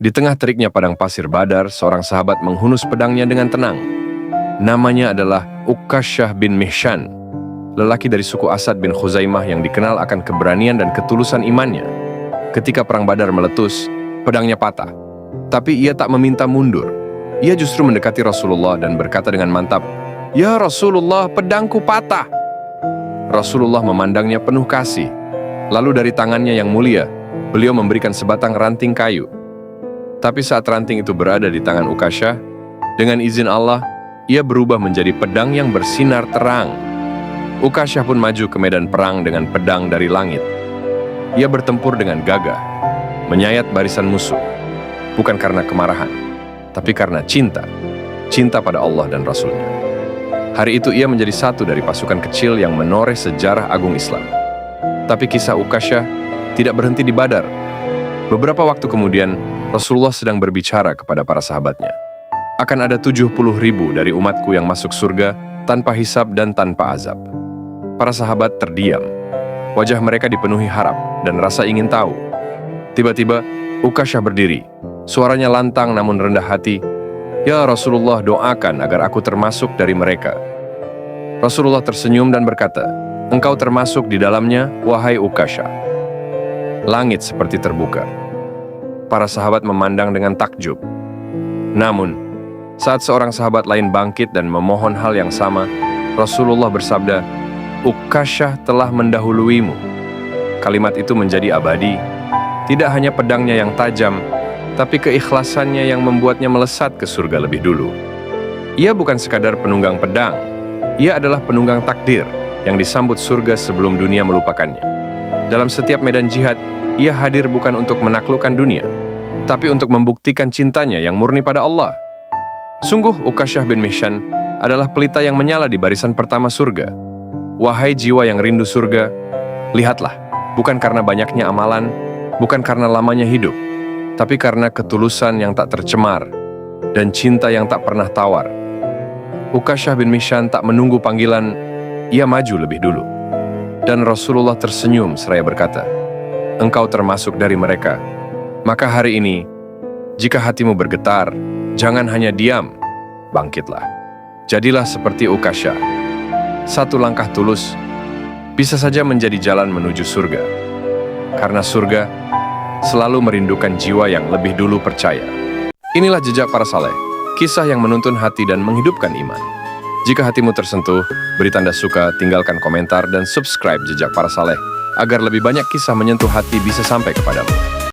Di tengah teriknya padang pasir Badar, seorang sahabat menghunus pedangnya dengan tenang. Namanya adalah Ukasyah bin Mihshan, lelaki dari suku Asad bin Khuzaimah yang dikenal akan keberanian dan ketulusan imannya. Ketika perang Badar meletus, pedangnya patah. Tapi ia tak meminta mundur. Ia justru mendekati Rasulullah dan berkata dengan mantap, "Ya Rasulullah, pedangku patah." Rasulullah memandangnya penuh kasih. Lalu dari tangannya yang mulia, beliau memberikan sebatang ranting kayu. Tapi saat ranting itu berada di tangan Ukasyah, dengan izin Allah, ia berubah menjadi pedang yang bersinar terang. Ukasyah pun maju ke medan perang dengan pedang dari langit. Ia bertempur dengan gagah, menyayat barisan musuh, bukan karena kemarahan, tapi karena cinta pada Allah dan Rasul-Nya. Hari itu ia menjadi satu dari pasukan kecil yang menoreh sejarah agung Islam. Tapi kisah Ukasyah tidak berhenti di Badar. Beberapa waktu kemudian, Rasulullah sedang berbicara kepada para sahabatnya. Akan ada 70.000 dari umatku yang masuk surga tanpa hisab dan tanpa azab. Para sahabat terdiam. Wajah mereka dipenuhi harap dan rasa ingin tahu. Tiba-tiba, Ukasyah berdiri. Suaranya lantang namun rendah hati. "Ya Rasulullah, doakan agar aku termasuk dari mereka." Rasulullah tersenyum dan berkata, "Engkau termasuk di dalamnya, wahai Ukasyah." Langit seperti terbuka. Para sahabat memandang dengan takjub. Namun, saat seorang sahabat lain bangkit dan memohon hal yang sama, Rasulullah bersabda, "Ukasyah telah mendahuluimu." Kalimat itu menjadi abadi. Tidak hanya pedangnya yang tajam, tapi keikhlasannya yang membuatnya melesat ke surga lebih dulu. Ia bukan sekadar penunggang pedang, ia adalah penunggang takdir yang disambut surga sebelum dunia melupakannya. Dalam setiap medan jihad, ia hadir bukan untuk menaklukkan dunia, tapi untuk membuktikan cintanya yang murni pada Allah. Sungguh, Ukasyah bin Mihshan adalah pelita yang menyala di barisan pertama surga. Wahai jiwa yang rindu surga, lihatlah, bukan karena banyaknya amalan, bukan karena lamanya hidup, tapi karena ketulusan yang tak tercemar dan cinta yang tak pernah tawar. Ukasyah bin Mihshan tak menunggu panggilan, ia maju lebih dulu. Dan Rasulullah tersenyum seraya berkata, "Engkau termasuk dari mereka. Maka hari ini, jika hatimu bergetar, jangan hanya diam, bangkitlah. Jadilah seperti Ukasyah. Satu langkah tulus bisa saja menjadi jalan menuju surga. Karena surga selalu merindukan jiwa yang lebih dulu percaya." Inilah jejak para saleh, kisah yang menuntun hati dan menghidupkan iman. Jika hatimu tersentuh, beri tanda suka, tinggalkan komentar, dan subscribe Jejak Para Saleh, agar lebih banyak kisah menyentuh hati bisa sampai kepadamu.